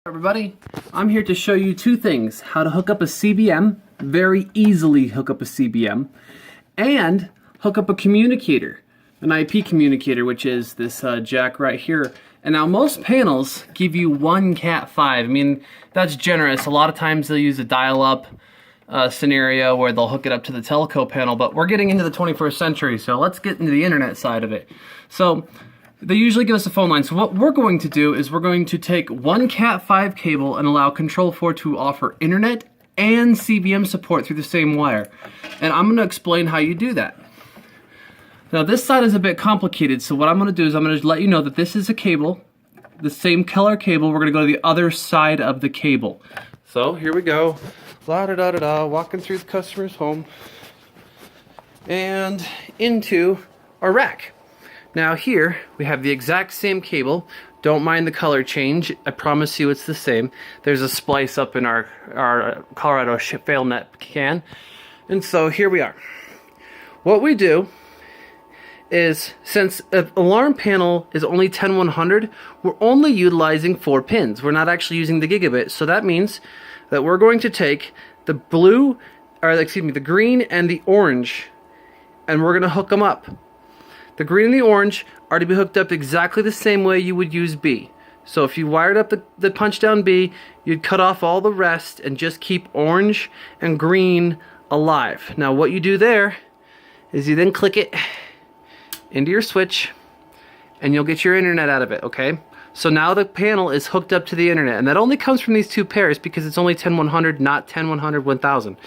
Everybody, I'm here to show you two things: how to hook up a CBM, very easily hook up a CBM, and hook up a communicator, an IP communicator, which is this jack right here. And now most panels give you one Cat5. I mean, that's generous. A lot of times they'll use a dial-up scenario where they'll hook it up to the telco panel, but we're getting into the 21st century, so let's get into the internet side of it. So they usually give us a phone line. So what we're going to do is we're going to take one Cat5 cable and allow Control4 to offer internet and CBM support through the same wire. And I'm going to explain how you do that. Now this side is a bit complicated, so what I'm going to do is I'm going to let you know that this is a cable, the same color cable. We're going to go to the other side of the cable. So here we go. La da da da da, walking through the customer's home and into our rack. Now here we have the exact same cable. Don't mind the color change. I promise you it's the same. There's a splice up in our Colorado FailNet can. And so here we are. What we do is, since an alarm panel is only 10100, we're only utilizing 4 pins. We're not actually using the gigabit. So that means that we're going to take the the green and the orange, and we're going to hook them up. The green and the orange are to be hooked up exactly the same way you would use B. So if you wired up the punch down B, you'd cut off all the rest and just keep orange and green alive. Now what you do there is you then click it into your switch and you'll get your internet out of it, okay? So now the panel is hooked up to the internet, and that only comes from these 2 pairs because it's only 10100, not 10100 1000.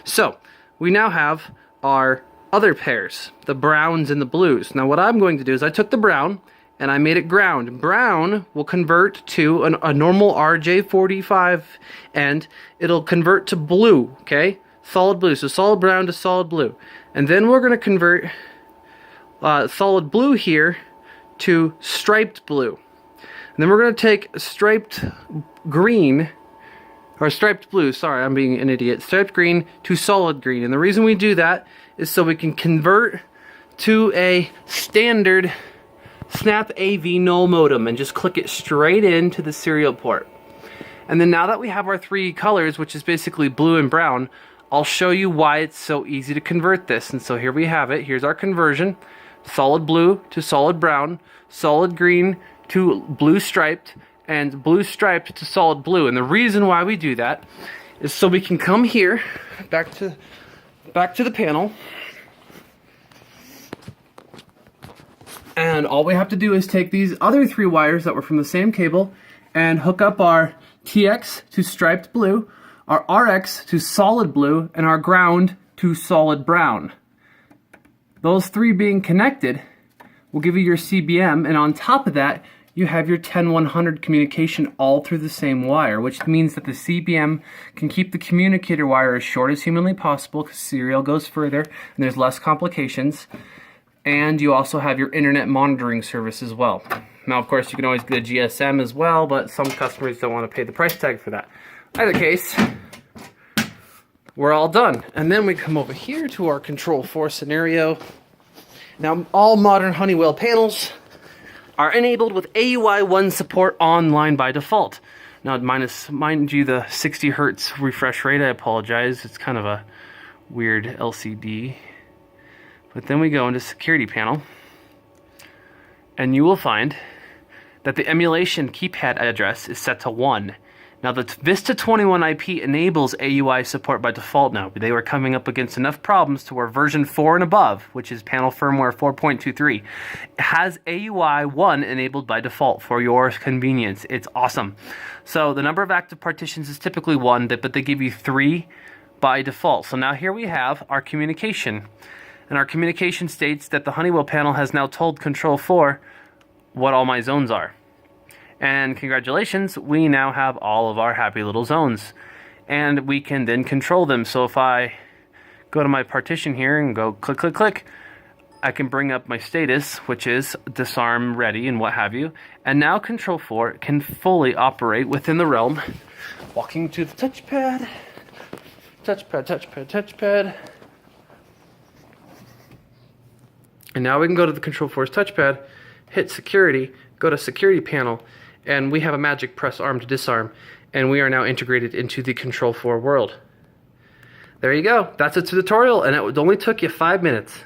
So we now have our other pairs, the browns and the blues. Now what I'm going to do is I took the brown and I made it ground. Brown will convert to a normal RJ45 and it'll convert to blue, okay? Solid blue, so solid brown to solid blue. And then we're going to convert solid blue here to striped blue. And then we're going to take striped green, or striped blue, sorry, I'm being an idiot, striped green to solid green. And the reason we do that is so we can convert to a standard Snap AV null modem and just click it straight into the serial port. And then now that we have our 3 colors, which is basically blue and brown, I'll show you why it's so easy to convert this. And so here we have it. Here's our conversion: solid blue to solid brown, solid green to blue striped, and blue striped to solid blue. And the reason why we do that is so we can come here back to the panel, and all we have to do is take these other 3 wires that were from the same cable and hook up our TX to striped blue, our RX to solid blue, and our ground to solid brown. Those 3 being connected will give you your CBM, and on top of that you have your 10100 communication all through the same wire, which means that the CBM can keep the communicator wire as short as humanly possible because serial goes further and there's less complications. And you also have your internet monitoring service as well. Now, of course, you can always get a GSM as well, but some customers don't want to pay the price tag for that. Either case, we're all done. And then we come over here to our Control4 scenario. Now, all modern Honeywell panels are enabled with AUI1 support online by default. Now, mind you, the 60 hertz refresh rate, I apologize. It's kind of a weird LCD. But then we go into security panel, and you will find that the emulation keypad address is set to 1. Now the Vista 21 IP enables AUI support by default now, but they were coming up against enough problems to where version 4 and above, which is panel firmware 4.23, has AUI 1 enabled by default for your convenience. It's awesome. So the number of active partitions is typically 1, but they give you 3 by default. So now here we have our communication. And our communication states that the Honeywell panel has now told Control4 what all my zones are. And congratulations, we now have all of our happy little zones. And we can then control them. So if I go to my partition here and go click, click, click, I can bring up my status, which is disarm ready and what have you. And now Control4 can fully operate within the realm. Walking to the touchpad, touchpad, touchpad, touchpad. And now we can go to the Control4's touchpad, hit security, go to security panel, and we have a magic press arm to disarm, and we are now integrated into the Control 4 world. There you go. That's a tutorial, and it only took you 5 minutes.